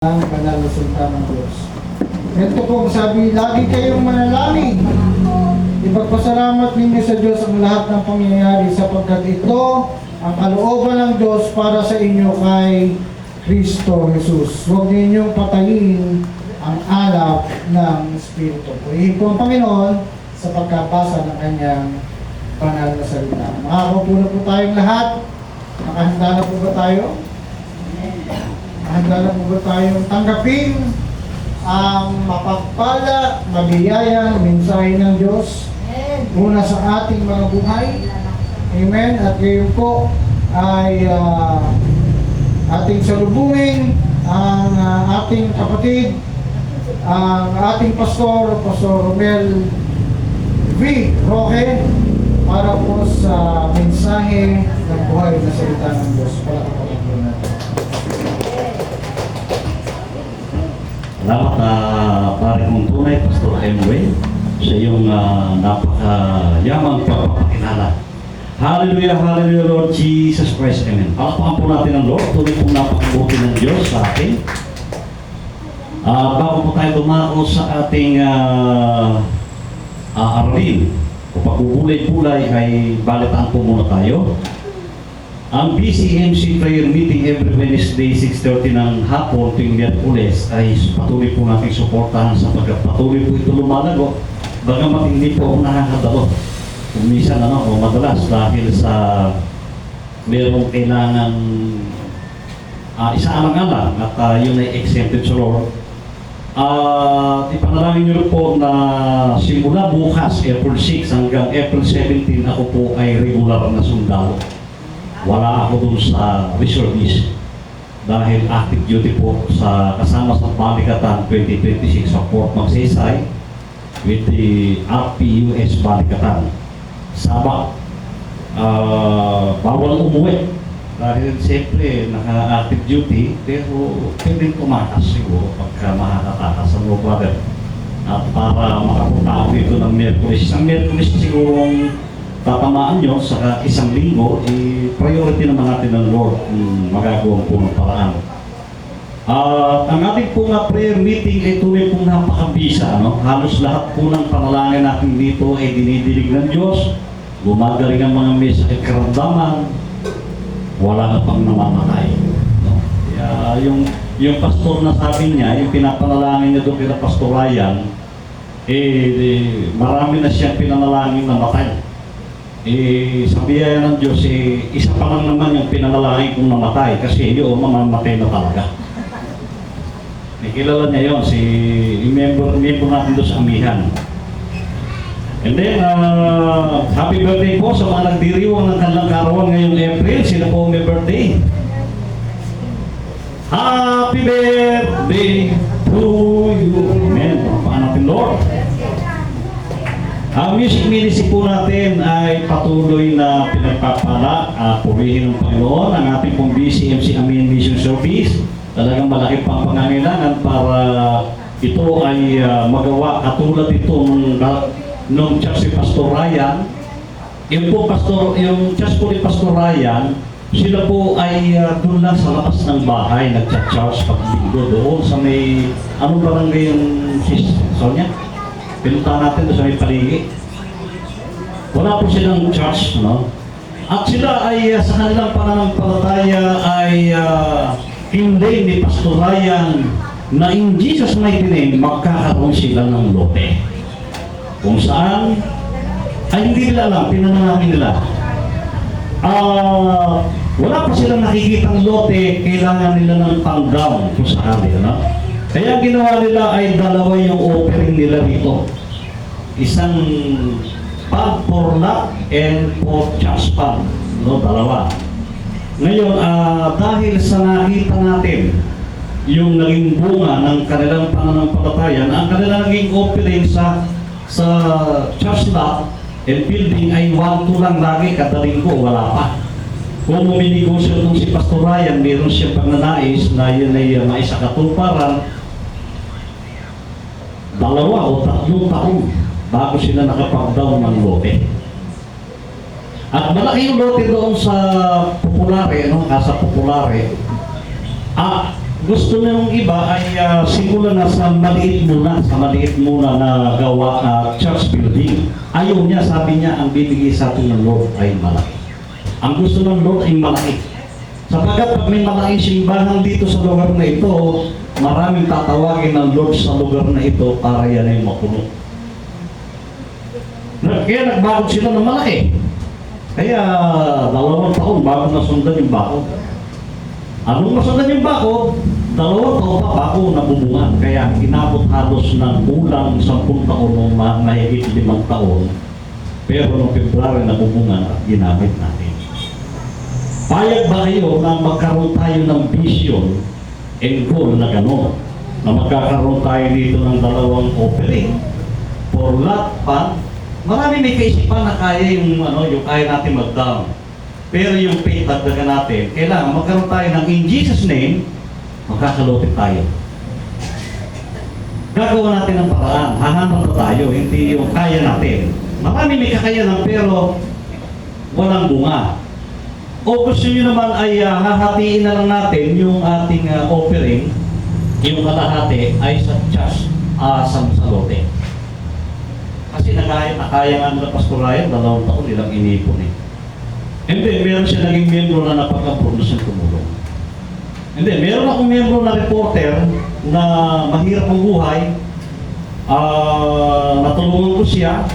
ang banal na salita ng Diyos. Ito pong sabi, lagi kayong manalangin. Ipagpasalamat ninyo sa Diyos ang lahat ng pangyayari sapagkat ito ang kalooban ng Diyos para sa inyo kay Kristo Jesus. Huwag ninyong patayin ang alap ng Espiritu. Purihin po ang Panginoon sa pagkabasa ng kanyang banal na salita. Makakaupo na po tayong lahat. Nakahanda na po ba tayo? Handa na po ba tayong tanggapin ang mapagpala, mabiyayang mensahe ng Diyos muna sa ating mga buhay? Amen. At ngayon po ay ating salubungin ang ating kapatid, ang ating pastor, Pastor Romel V. Roque, para po sa mensahe ng buhay na salita ng Diyos. Palakpakan po natin. Salamat na pare kong tunay, Pastor Emway, sa iyong napakayamang pagpapakilala. Hallelujah, hallelujah, Lord Jesus Christ, Amen. Palakpakan po natin ang Lord, tuloy pong napakabuti ng Diyos sa atin. Bago po tayo dumako sa ating aralin, o pagpupulay-pulay ay balitaan po muna tayo. Ang BCMC prayer meeting every Wednesday 6:30 ng hapon tuwing Miyerkules ay patuloy po nating suportahan sapagkat patuloy po ito lumalago. Bagamat hindi po ako nakakadalo. Minsan o madalas dahil sa merong kailangan isaalang-alang at yun ay exempted sa Lord. Ipanalangin niyo po na simula bukas, April 6 hanggang April 17, ako po ay regular na sundalo. Wala ako dun sa reservist dahil active duty po sa kasama sa Balikatan 2026 sa Fort Magsaysay with the RPUS Balikatan. Sabak, bawal umuwi dahil siyempre naka-active duty pero pwedeng tumakas siguro pagka makakatakas sa mga brother. At para makapunta ako dito ng Miyerkules, isang Miyerkules sigurong tatamaan nyo sa isang linggo, priority naman natin ng Lord kung magagawa po ng paraan. Ang ating pong prayer meeting ay tuloy pong napakabisa. Halos lahat po ng panalangin natin dito ay dinidilig ng Diyos. Gumagaling ang mga may sakit karamdaman. Wala na pang namamatay. Kaya yung pastor na sabi niya, yung pinapanalangin niya doon kina Pastor Ryan, marami na siyang pinanalangin na matay. Sa biyaya ng Diyos, isa pa lang naman yung pinanalangin kong namatay kasi yung mamamatay na talaga. Nakilala niya yun, member natin doon sa amihan. And then, happy birthday po sa mga nagdiriwang ng kanilang karawan ngayong April. Sila po may birthday. Happy birthday to you. Amen. Paano natin, Lord? Ang music ministry po natin ay patuloy na pinagpapala, purihin ng Panginoon ang ating pong BCMC Amen Mission Service. Talagang malaki pang pangangailangan para ito ay magawa katulad itong nung church si Pastor Ryan. Yung church po ni Pastor Ryan, sila po ay doon lang sa labas ng bahay, nagcha-charge pag-linggo doon sa may, anong barangay yung Sonia? Pinunta natin doon sa may paligi. Wala po silang church, no? At sila ay sa kanilang pananampalataya ay hindi ni Pastor Ryan na in Jesus' mighty name magkakaroon sila ng lote. Kung saan ay hindi nila alam, pinanalangin nila. Wala pa silang nakikitang lote, kailangan nila ng pang-down kung sakali, no? Kaya ginawa nila ay dalawa yung offering nila dito. Isang pag for luck and for just pag. No, dalawa. Ngayon, dahil sa nakita natin yung naging bunga ng kanilang pananampalataya, ang kanilang naging offering sa church lot and building ay 1-2 lang lagi kada linggo, wala pa. Kung muminegosyo nung si Pastor Ryan, meron siyang pagnanais na yun ay maisakatuparan 2 o 3 taon bago sila nakapag-down ng lote. At malaki yung lote doon sa Populare, Casa Populare. gusto ng iba ay simulan na sa maliit muna na gawa church building. Ayaw niya, sabi niya, ang bibigay sa atin ng Lord ay malaki. Ang gusto ng Lord ay malaki. Sapagkat pag may malaking simbahan dito sa lugar na ito, maraming tatawagin ng Lord sa lugar na ito para yan ay mapuno. Kaya nagbakod sila ng malaki. Kaya 2 taon bago nasundan yung bakod. Anong nasundan yung bakod? 2 taon pa bago nabubungan. Kaya inabot halos ng kulang 10 taon o mahigit 5 taon. Pero noong February nabubungan at ginamit natin. Payag ba kayo na magkaroon tayo ng vision and goal na gano'n? Na magkakaroon tayo dito ng 2 offering for lot pan. Marami may kaisipan na kaya yung kaya natin mag-down. Pero yung faith dagdagan natin, kailangan magkaroon tayo ng in Jesus name, magkakalupit tayo. Gagawa natin ng paraan, hahanap na tayo, hindi yung kaya natin. Marami may kakayanan pero walang bunga. O gusto nyo naman ay hahatiin na lang natin yung ating offering, yung kalahati ay sa church, sa lote. Kasi nakaya nga nila Pastor Ryan, 2 taon nilang inipon eh. And then, meron siya naging miyembro na napag-approve na siyang tumulong. And then, meron akong miyembro na reporter na mahirap ang buhay. Natulungan ko siya,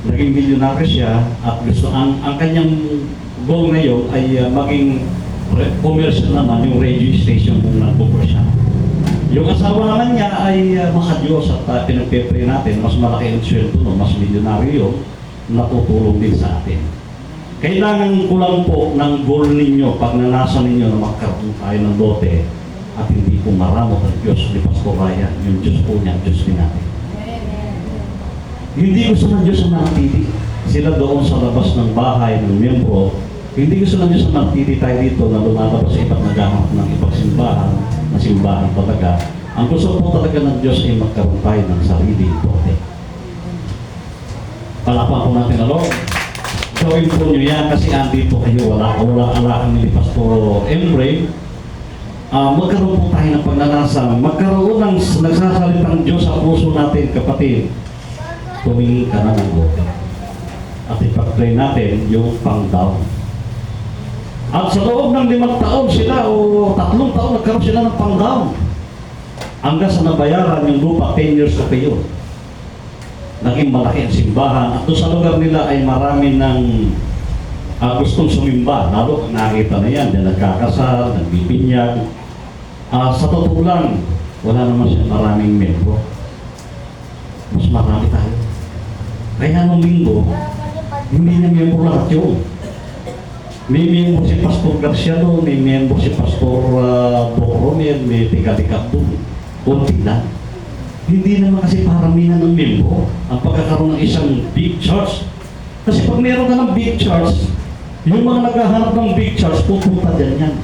naging milyonaryo siya, at gusto, ang kanyang goal ngayon ay maging commercial naman yung radio station kung nag-book siya. Yung asawa naman niya ay mga Diyos at pinagpipray natin, mas malaki ang sweldo no, mas milyonaryo yun, natutulong din sa atin. Kailangan ko lang po ng goal ninyo pag nanasa ninyo na magkaroon tayo ng lote at hindi po maramot ang Diyos ni Pastor Ryan, yung Diyos po niya, Diyos din natin. Hindi gusto ng Diyos na manatili. Sila doon sa labas ng bahay ng miyembro, hindi gusto ng Diyos na manatili tayo dito na lumalabas sa iba't naghahanap ng ibang simbahan, na simbahan talaga. Ang gusto po talaga ng Diyos ay magkaroon tayo ng sarili lote. Palakpan po natin na Lord. Gawin po nyo yan kasi andito kayo, wala ni Pastor Emre. Magkaroon po tayo ng pagnanasa, magkaroon ng nagsasalitang Diyos sa puso natin, kapatid. Tumingin ka na ng lote. At ipag-pray natin yung pang-down. At sa loob ng 5 taon sila o 3 taon nagkaroon sila ng pang-down. Hanggang sa nabayaran yung lupa 10 years na kayo. Naging malaki ang simbahan. At doon sa lugar nila ay marami ng gustong sumimba. Lalo nakita na yan, na nagkakasal, nagbibinyag. Sa totoo lang, wala naman siya maraming membro. Mas marami tayo. Kaya nung linggo, hindi niya miyembro lahat yun. May miyembro si Pastor Garciano, may miyembro si Pastor Romel, may tiga-tiga doon. Kunti lang. Hindi naman kasi paramihan ng miyembro ang pagkakaroon ng isang big church. Kasi pag meron ka ng big church, yung mga naghahanap ng big church, pupunta dyan yan.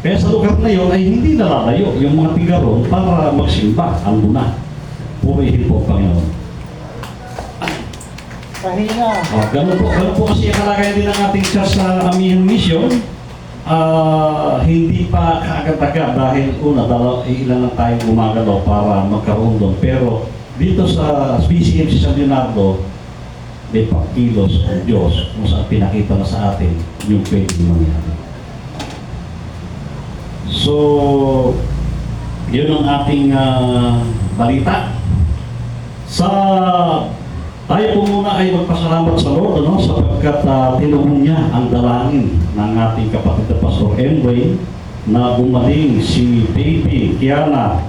Kaya sa lugar na yun ay hindi nalalayo yung mga tiga ron para magsimba. Ang muna. Purihin po, Panginoon. Pahina. Ganun po kasi ang kalagayan din ng ating church sa Amihan Mission. Hindi pa kaagad-agad dahil ilan lang tayong gumagalaw para magkaroon doon. Pero dito sa PCMC San Leonardo, may pagkilos ng Diyos kung saan pinakita na sa atin yung pwedeng mangyari. So, yun ang ating balita. Tayo po muna ay magpasalamat sa Lord, sapagkat tinulong niya ang dalangin ng ating kapatid na Pastor Emre na gumaling si Baby Kiana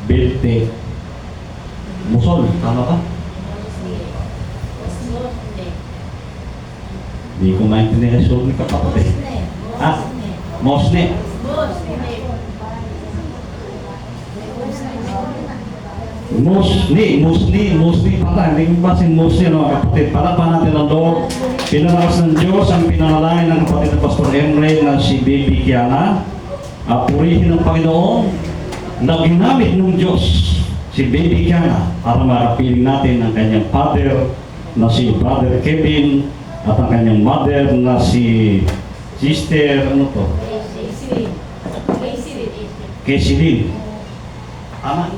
Belte Musol, tama ba? Hindi ko maintindihan siya ni kapatid. Mosne. Mostly pala, hindi mo ba si Mostly, kapatid? Palapan natin ang Lord. Pinalakas ng Diyos ang pinanalangin ng kapatid na Pastor Emre na si Baby Kiana. Purihin ng Panginoon na ginamit ng Diyos si Baby Kiana para makapiling natin ang kanyang father na si Brother Kevin at ang kanyang mother na si Sister, Casey din. Tama?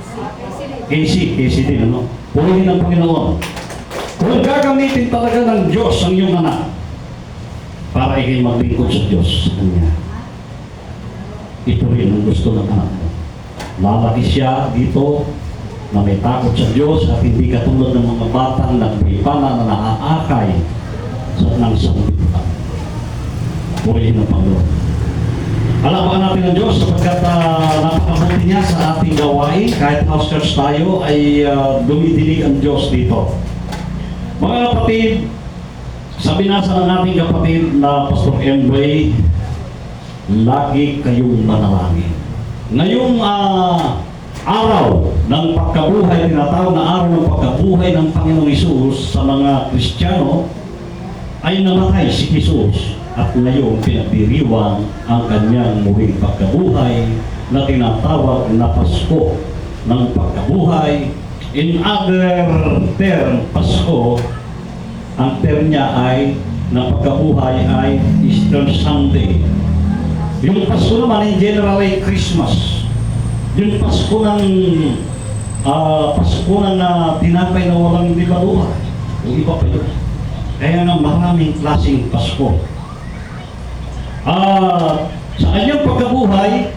Casey din, ano? Purihin ng Panginoon. Kung gagamitin talaga ng Diyos ang iyong anak para ikay maglingkod sa Diyos sa Kanya, ito rin ang gusto ng anak mo. Lalaki siya dito na may takot sa Diyos at hindi katulad ng mga batang nagbipana na naaakay ng sanglibutan. Purihin ng Panginoon. Alabakan natin ang Diyos sapagkat napakabuti niya sa ating gawain. Kahit house church tayo ay dumidilig ang Diyos dito. Mga kapatid, sa binasa ng ating kapatid na Pastor Emway, lagi kayong manalangin. Ngayong araw ng pagkabuhay, tinatawag na araw ng pagkabuhay ng Panginoong Hesus sa mga Kristiyano, ay namatay si Hesus at ngayon pinagdiriwang ang kanyang muling pagkabuhay na tinatawag na Pasko ng pagkabuhay. In other term, Pasko, ang term niya ay na pagkabuhay ay Easter Sunday. Yung Pasko naman in general ay Christmas. Yung Pasko ng tinapay na walang libaluha. Yung iba pa yun. Kaya nga maraming klaseng Pasko. Sa kanyang pagkabuhay,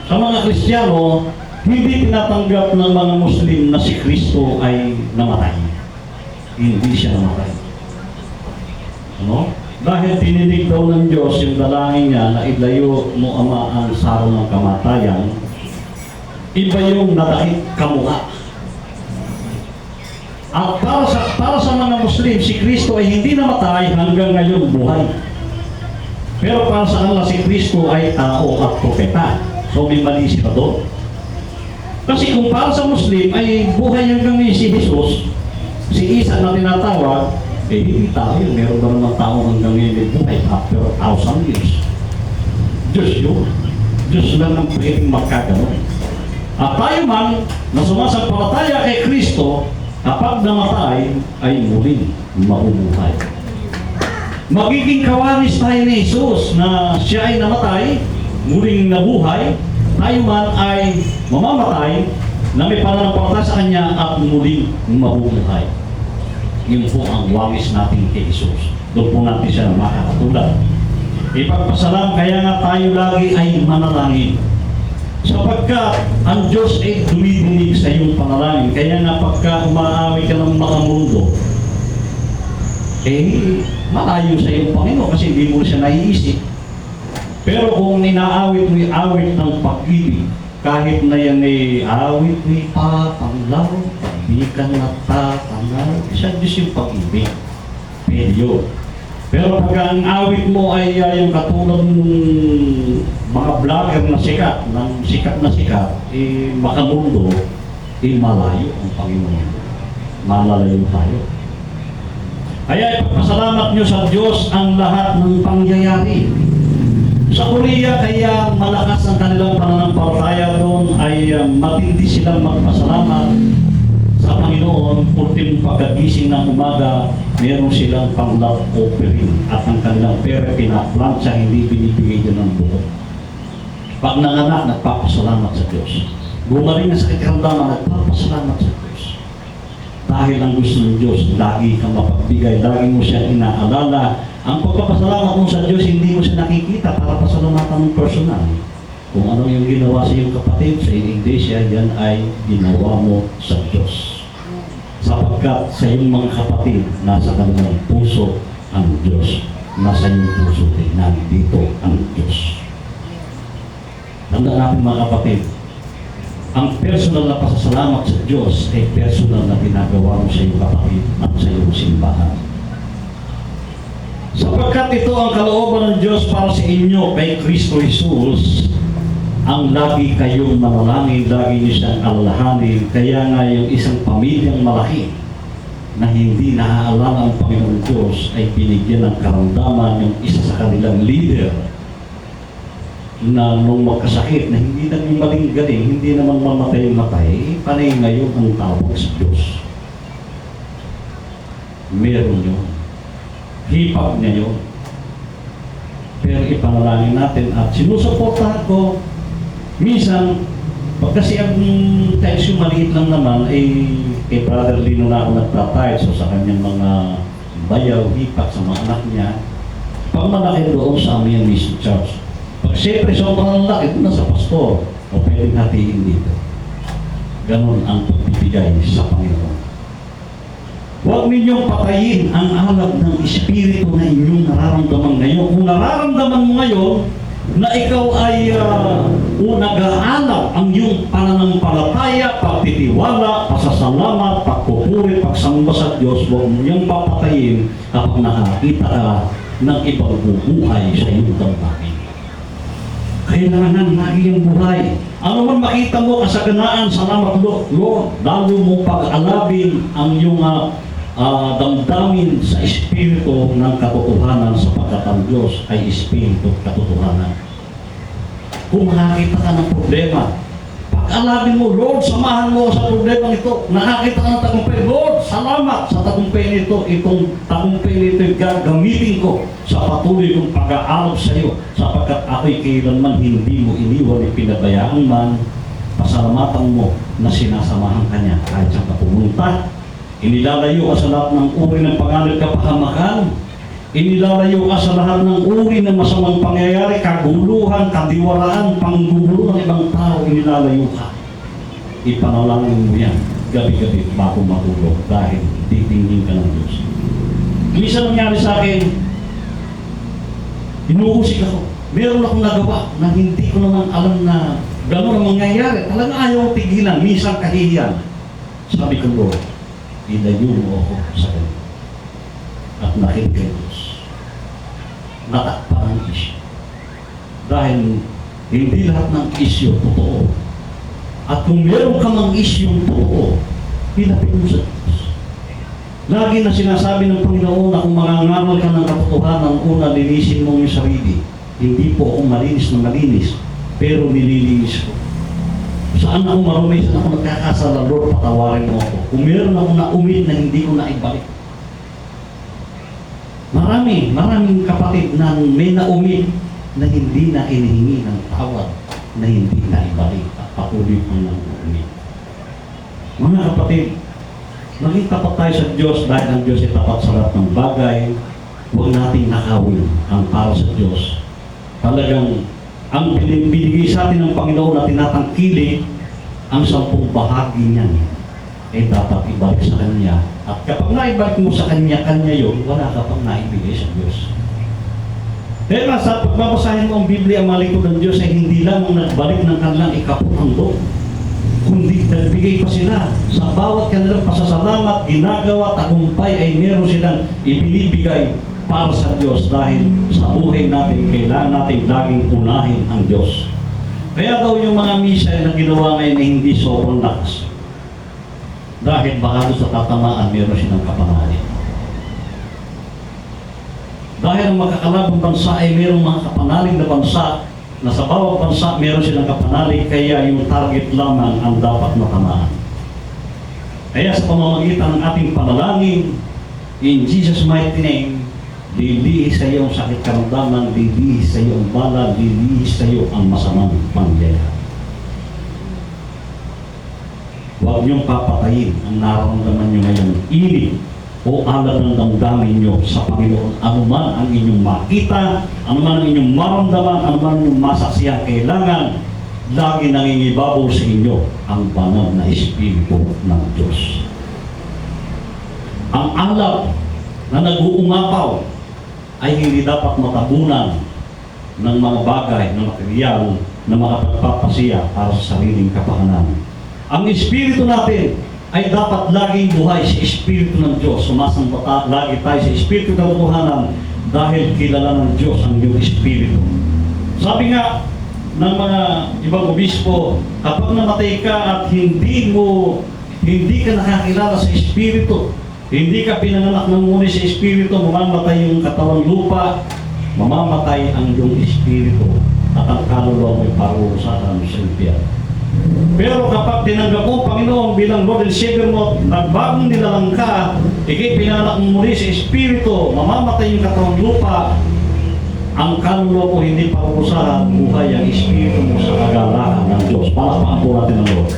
sa mga Kristiyano, hindi tinatanggap ng mga Muslim na si Kristo ay namatay. Hindi siya namatay. Ano? Dahil tininig daw ng Diyos yung dalangin niya na ilayo mo Ama ang saro ng kamatayan, iba yung nadakit kamuha. At para sa mga Muslim, si Kristo ay hindi namatay hanggang ngayon buhay. Pero para sa kanila, si Kristo ay tao at propeta. So may mali sila doon. Kasi kung para sa Muslim ay buhay hanggang ngayon si Jesus, si Isa na tinatawag, hindi tayo. Meron ba naman tao hanggang ngayon ay buhay after 1,000 years? Diyos yun. Diyos lang ang pwedeng magkaganon. At tayo man, na sumasampalataya kay Kristo, kapag namatay, ay muling mabubuhay. Magiging kawaris tayo ni Jesus na siya ay namatay, muling nabuhay, tayo man ay mamamatay na may pananampalataya sa Kanya at muling mabubuhay. Yun po ang wangis natin kay Jesus. Doon po natin siya makakatulad. Ipagpasalam, kaya nga tayo lagi ay manalangin. Sapagkat ang Diyos ay dumidinig sa iyong panalangin. Kaya nga pagka umaaway ka ng mga mundo, malayo sa iyong Panginoon kasi hindi mo siya naiisip. Pero kung inaawit mo yung awit ng pag-ibig, kahit na yan ay awit mo ipapanglaw, pagbikan na tatangal, siya Diyos yung pag-ibig. Pero Pero pag ang awit mo ay yung katulad ng mga vlogger na sikat, makamundo, malayo ang Panginoon. Malalayo tayo. Kaya ipagpasalamat nyo sa Diyos ang lahat ng pangyayari. Sa Korea, kaya malakas ang kanilang pananampalataya doon ay matindi silang magpasalamat sa Panginoon. Ultimo pagkagising ng umaga, meron silang pang-love offering at ang kanilang pera pinaplansya, hindi binibigay din ng buo. Pag nanganak, nagpapasalamat sa Diyos. Gumaling na sa karamdaman, nagpapasalamat sa Diyos. Dahil ang gusto ng Diyos, lagi kang mapagbigay, lagi mo siya inaalala. Ang pagpapasalamat mo sa Diyos, hindi mo siya nakikita para pasalamatan ng personal. Kung ano yung ginawa sa iyong kapatid, sa iyong iglesia, yan ay ginawa mo sa Diyos. Sapagkat sa iyong mga kapatid, nasa kanilang puso ang Diyos. Nasa iyong puso din, nandito ang Diyos. Tandaan natin mga kapatid, ang personal na pasasalamat sa Diyos ay personal na ginagawa mo sa iyong kapatid at sa iyong simbahan. Sapagkat ito ang kalooban ng Diyos para sa inyo kay Kristo Jesus, ang lagi kayong manalangin, lagi niyo siyang alalahanin. Kaya nga yung isang pamilyang malaki na hindi naaalala ang Panginoon Diyos ay binigyan ng karamdaman yung isa sa kanilang leader na nung magkasakit na hindi naging maling-galing, hindi naman mamatay yung matay, panay ngayon ang tawag sa Diyos. Meron yun. Hipag niya yun. Pero ipanalangin natin at sinusuportahan ko Minsan, pag kasi ang times yung maliit lang naman, kay Brother Lino na ako nagtatay, so sa kanyang mga bayaw, hipak sa mga anak niya, pag malaki doon sa amin yung mission church. Pag siyempre sobrang laki, doon na sa pastor, o pwedeng hatiin dito. Ganon ang pagbibigay sa Panginoon. Huwag ninyong patayin ang alab ng Espiritu na inyong nararamdaman ngayon. Kung nararamdaman mo ngayon na ikaw ay nag-aalab ang iyong pananampalataya, pagtitiwala, pasasalamat, pagpupuri, pagsamba sa Diyos, huwag mo niyang papatayin kapag nakakita ka ng ibang bubuhay sa iyong damdamin. Kailangan lagi yung buhay. Ano man makita mo kasaganaan, salamat Lord, lalo mo pag-alabin ang iyong damdamin sa Espiritu ng katotohanan sapagkat ang Diyos ay Espiritu katotohanan. Kung makakita ka ng problema, pag-alabin mo, Lord, samahan mo sa problema ito. Nakakita ka ng tagumpay, Lord, salamat sa tagumpay nito. Itong tagumpay nito gagamitin ko sa patuloy kong pag-aalab sa iyo sapagkat ako'y kailanman hindi mo iniwan, pinabayaan man, pasalamatan mo na sinasamahan ka niya kahit saan ka pumunta. Inilalayo ka sa lahat ng uri ng panganib kapahamakan. Inilalayo ka sa lahat ng uri ng masamang pangyayari, kaguluhan, kadiwaraan, panggugulo ng ibang tao, inilalayo ka. Ipanalangin mo yan gabi-gabi bago matulog dahil titingin ka ng Diyos. Minsan nangyari sa akin, inuusik ako. Meron akong nagawa na hindi ko naman alam na gano'n ang mangyayari. Talagang ayaw ko tigilan, minsan kahihiyan. Sabi ko, Lord, ilayo mo ako sa kanya. At nakikinig Diyos. Natakpan ang isyo. Dahil hindi lahat ng isyo totoo. At kung meron ka mang isyong totoo, ilapit mo sa Diyos. Lagi na sinasabi ng Panginoon na kung mangangaral ka ng katotohanan, una linisin mo yung sarili. Hindi po ako malinis na malinis, pero nililinis ko. Saan ako marumi, saan ako nagkakasala, Lord, patawarin mo ako. Kung meron ako naumid na hindi ko na ibalik. Maraming kapatid na may naumid na hindi na inihingi ng tawad, na hindi na ibalik at patuloy ko ng umid. Mga kapatid, maging tapat tayo sa Diyos dahil ang Diyos ay tapat sa lahat ng bagay. Huwag nating nakawin ang para sa Diyos. Talagang ang binigay sa atin ng Panginoon na tinatangkili, ang 10 bahagi niyan ay dapat ibalik sa Kanya. At kapag naibalik mo sa Kanya yun, wala ka pang naibigay sa Diyos. Kaya nga, sa pagbabasahin mo ang Biblia, ang malikod ng Diyos ay hindi lang nagbalik ng kanilang ikaputang kundi nagbigay pa sila sa bawat kanilang pasasalamat, ginagawa, tagumpay ay meron silang ibinibigay para sa Diyos dahil sa buhay natin, kailangan natin laging unahin ang Diyos. Kaya daw yung mga misa na ginawa ngayon ay hindi sobrang lakas. Dahil baka doon sa tatamaan, meron silang kapanalig. Dahil ang magkakalabang bansa ay merong mga kapanalig na bansa na sa bawat bansa meron silang kapanalig, kaya yung target lamang ang dapat matamaan. Kaya sa pamamagitan ng ating panalangin, in Jesus' mighty name, lilihis sa iyo ang sakit karamdaman, lilihis sa iyo ang bala, lilihis sa iyo ang masamang pangyayari. Huwag niyong papatayin ang nararamdaman niyo ngayon, init o alab ng damdamin niyo sa Panginoon. Ano man ang inyong makita, ano man ang inyong maramdaman, ano man ang inyong masaksiyan, kailangan lagi nangingibabaw sa inyo ang banal na Espiritu ng Diyos. Ang alab na nag-uumapaw ay hindi dapat matabunan ng mga bagay, ng material na makapagpapasiya para sa sariling kapakanan. Ang Espiritu natin ay dapat laging buhay sa Espiritu ng Diyos. Sumasamba lagi tayo sa Espiritu ng katotohanan dahil kilala ng Diyos ang iyong Espiritu. Sabi nga ng mga ibang obispo, kapag namatay ka at hindi ka nakakilala sa Espiritu, hindi ka pinanganak ng muli sa Espiritu, mamamatay yung katawang lupa, mamamatay ang iyong Espiritu at ang kaluluwa mo'y parusahan sa impyerno. Pero kapag tinanggap mo Panginoon bilang Lord and Savior mo, nagbagong nilalang ka, ikay pinanganak mo muli sa Espiritu, mamamatay yung katawang lupa, ang kaluluwa mo hindi parusahan, buhay ang espiritu mo sa kagalakan ng Diyos. Palakpakan po natin ang Lord.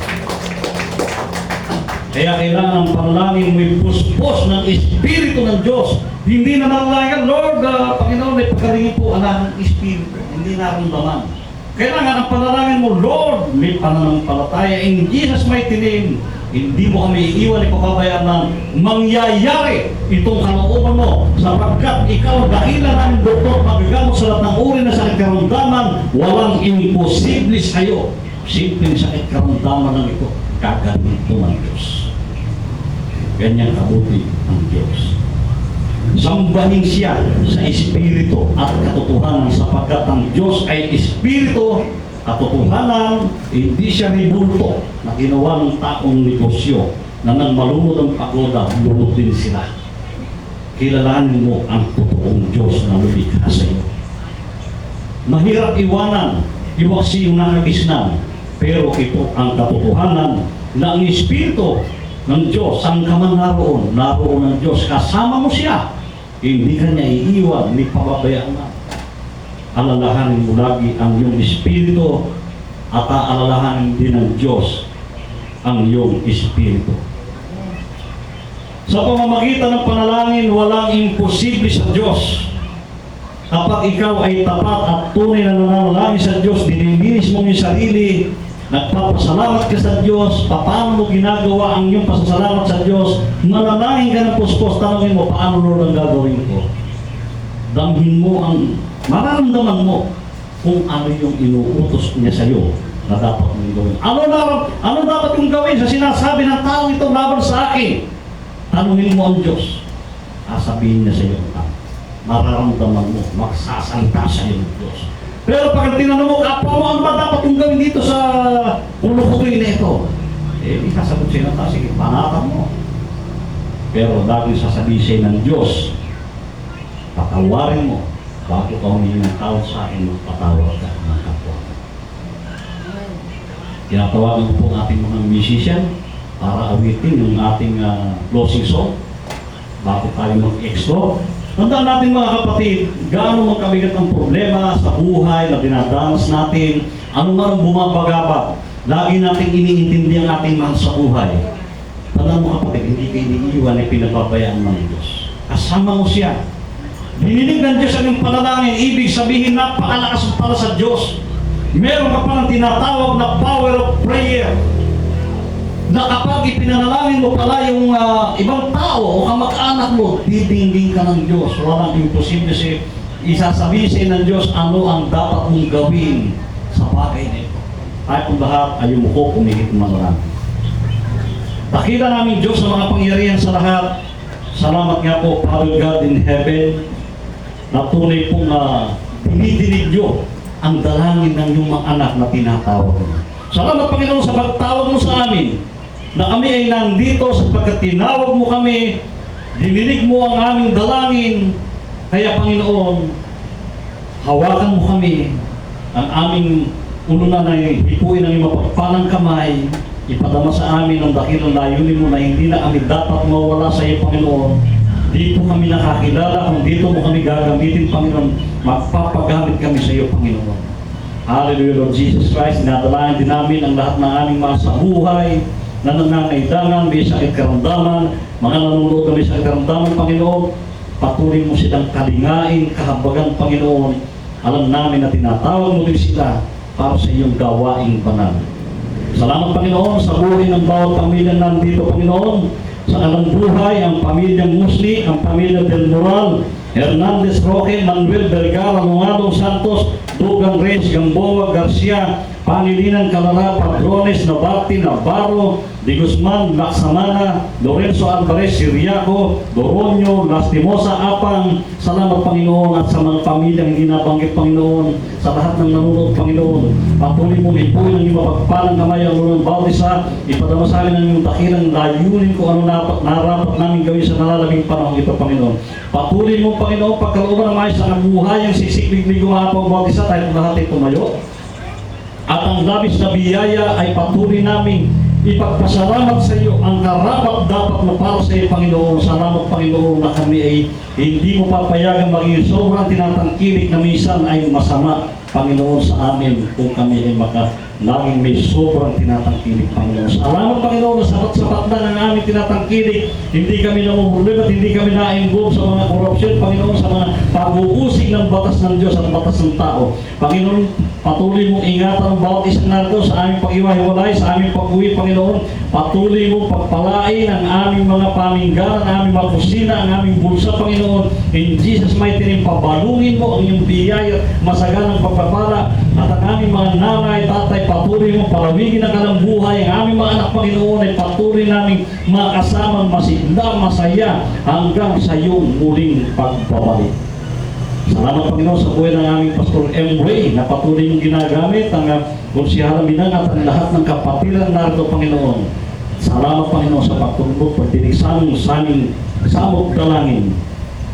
Kaya kailangan ang panalangin mo'y puspos ng espiritu ng Diyos. Hindi na nalalayan, Lord, Panginoon, may pagkalingin po ala ng espiritu. Hindi naramdaman. Kailangan ang panalangin mo, Lord, may pananampalataya. In Jesus' mighty name, hindi mo kami iiwan, ipapabayaan ng mangyayari itong kalooban mo sapagkat ikaw dahilan ng doktor magagamot sa lahat ng uri na sakit karamdaman, walang imposible sa'yo. Simpleng sakit karamdaman ng ito, kaganito ng Diyos. Ganyan kabuti ang Diyos. Sambahin siya sa espiritu at katotohanan sapagkat ang Diyos ay espiritu, katotohanan, hindi siya ribulto na ginawa ng taong negosyo na nang malunod ang pagoda, lunod din sila. Kilalanin mo ang totoong Diyos na lumikha sa iyo. Mahirap iwanan, iwaksi yung nakagisnan, pero ito ang katotohanan na ang espiritu ng Diyos, saan ka man naroon ng Diyos, kasama mo siya. Hindi ka niya iiwan, hindi pababayaan na. Alalahanin mo lagi ang iyong espiritu at alalahanin din ng Diyos ang iyong espiritu. Sa pamamagitan ng panalangin, walang imposible sa Diyos. Kapag ikaw ay tapat at tunay na nananalangin sa Diyos, dinilinis mo yung sarili, nagpapasalamat ka sa Diyos, paano mo ginagawa ang iyong pasasalamat sa Diyos, manalangin ka ng puspos, tanongin mo, paano Lord ang gagawin ko? Damhin mo ang, mararamdaman mo kung ano yung inuutos niya sa iyo na dapat mong gawin. Ano dapat kong gawin sa sinasabi ng tao ito laban sa akin? Tanungin mo ang Diyos. Sasabihin niya sa iyo ang tao. Mararamdaman mo, magsasalita sa iyo ng Diyos. Pero pag tinanong mo, kapwa mo, ano ba dapat kong gawin dito sa ulukutoy na ito? Ikasagot siya ng tao, sige, panatan mo. Pero lagi sasabihin siya ng Diyos, patawarin mo, bago ka humingi ng tawad sa akin, magpatawad ka ng kapwa. Tinatawagan ko po ang ating mga musician para awitin yung ating closing song bago tayo mag-explore. Tandaan natin mga kapatid, gaano magkabigat ang problema sa buhay na dinadanas natin, ano man ang bumabagabag, lagi natin iniintindi ang ating mahal sa buhay. Tandaan mo kapatid, hindi ka iniiwan ay pinababayaan ng Diyos. Kasama mo siya. Dininig ng Diyos ang iyong panalangin, ibig sabihin napakalakas pala sa Diyos. Meron ka palang tinatawag na power of prayer. Na kapag ipinanalangin mo pala yung ibang tao o kamag-anak mo, didingding ka ng Diyos. Walang imposible siya. Isasabihin ng Diyos ano ang dapat mong gawin sa bagay na ito. Tayo kung lahat ay umuko, kumihit manalangin. Dakila namin Diyos sa mga pangyarihan sa lahat. Salamat nga po, Father God in heaven, na tunay pong dinidinig nyo ang dalangin ng iyong mga anak na tinatawag mo. Salamat Panginoon sa pagtawag mo sa amin na kami ay nandito sapagkat tinawag mo kami, dininig mo ang aming dalangin. Kaya Panginoon, hawakan mo kami, ang aming ununan ay hipuin ng mapagpalang kamay, ipadama sa amin ang dakilang layunin mo na hindi na kami dapat mawala sa iyo Panginoon. Dito kami nakakilala, kung dito mo kami gagamitin Panginoon, magpapagamit kami sa iyo Panginoon. Hallelujah Lord Jesus Christ, dinadalangin din namin ang lahat ng aming mga sa buhay na nangangailangan, may sakit karamdaman, mga nanonood kami sa karamdaman, Panginoon, patuloy mo silang kalingain, kahabagan, Panginoon. Alam namin na tinatawag mo din sila para sa iyong gawaing banal. Salamat, Panginoon, sa buhay ng bawat pamilya nandito, Panginoon. Sa alang buhay, ang pamilyang Musli, ang pamilya Del Moral, Hernandez Roque, Manuel Vergara, Lungadong Santos, Dugang Reyes, Gamboa, Garcia, Pangilinan, Calara, Padrones, Nabati, Navarro, Di Guzman, Laksamana, Lorenzo Alvarez, Siriaco, Doronio, Lastimosa, Apang. Salamat Panginoon at sa mga pamilyang hindi nabanggit Panginoon, sa lahat ng nanonood Panginoon. Patuloy mo hipuin ang iyong mapagpalang kamay ang unang bautisa, ipadama sa amin ang iyong dakilang layunin kung ano narapat namin gawin sa nalalabing panahon ito Panginoon. Patuloy mo Panginoon, pagkalooban ng maayos sa buhay ang sisiklig-lig mga pang-bautisa tayo lahat ay tumayo. At ang labis na biyaya ay patuloy namin ipagpasalamat sa iyo ang karapat dapat mo para sa iyo, Panginoon. Salamat, Panginoon, na kami ay hindi mo papayagan maging sobrang tinatangkilik na minsan ay masama, Panginoon, sa amin kung kami ay laging may sobrang tinatangkilik, Panginoon. Salamat, Panginoon, na sapat-sapat na ng aming tinatangkilik. Hindi kami namumulib at hindi kami na-involve sa mga korupsyon, Panginoon, sa mga pag-uusig ng batas ng Diyos at batas ng tao. Panginoon, patuloy mong ingatan ang bawat isang narito sa aming pag-iwahiwalay, sa aming pag-uwi, Panginoon. Patuloy mong pagpalain ang aming mga paminggan, ang aming mga kusina, ang aming bulsa, Panginoon. In Jesus' mighty name, pabalungin mo ang iyong biyaya, masaganang pagpapala, at ang aming mga nanay, tatay, patuloy mong palawigin ang kanilang buhay. Ang aming mga anak, Panginoon, ay patuloy naming makasama, masigla, masaya, hanggang sa iyong muling pagbabalik. Salamat, Panginoon, sa buhay ng aming Pastor M. Ray na patuloy mong ginagamit ang konsihala Minang at ang lahat ng kapatiran narito, Panginoon. Salamat, Panginoon, sa pagtulog, pagdinig sa aming samot dalangin.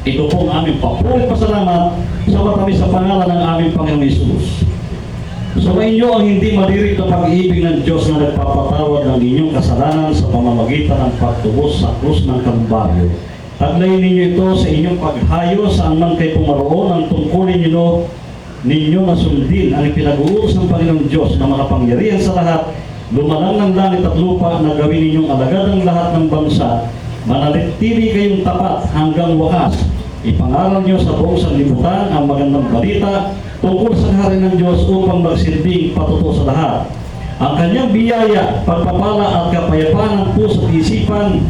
Ito po ang aming papulit pasalamat sa matamis sa pangalan ng aming Panginoon Jesus. So inyo ang hindi malirik na pag-ibig ng Diyos na nagpapatawad ng inyong kasalanan sa pamamagitan ng pagtubos sa krus ng Kalbaryo. Taglayin ninyo ito sa inyong paghayo saan man kayo pumaroon ang tungkulin ninyo na sundin ang pinag-uus ng Panginoong Diyos na makapangyarihan sa lahat, lumalang ng langit at lupa na gawin ninyong alagad ang lahat ng bansa, manalitili kayong tapat hanggang wakas. Ipangaral niyo sa buong sanlibutan ang magandang balita tungkol sa kaharian ng Diyos upang magsilbing patuto sa lahat. Ang kanyang biyaya, pagpapala at kapayapaan ng puso at isipan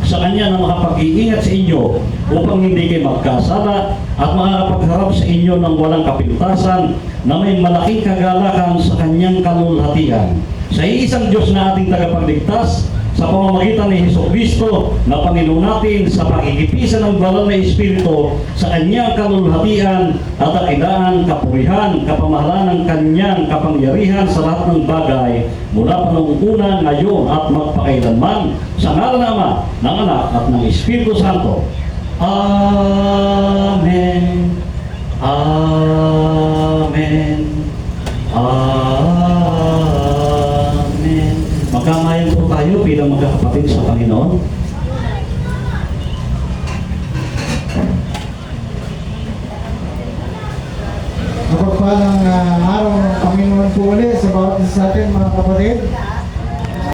sa kanya na makapag-iingat sa inyo upang hindi kayo magkasala at makakapagharap sa inyo ng walang kapintasan na may malaking kagalakan sa kanyang kalulhatian. Sa iisang Diyos na ating tagapagligtas, sa pamamagitan ni Jesucristo na Panginoon natin, sa pakikipisan ng banal na Espiritu, sa kanyang kalulhatian at dakilaan, kapurihan, kapamahalan ng kanyang kapangyarihan sa lahat ng bagay, mula pa noong una, ngayon at magpakailanman, sa ngalan ng Ama, ng Anak at ng Espiritu Santo. Amen. Amen. Amen. Magkamayan po tayo bilang magkakapatid sa Panginoon. Mapagpalang araw ng Panginoon po ulit sa bawat isa sa atin, mga kapatid.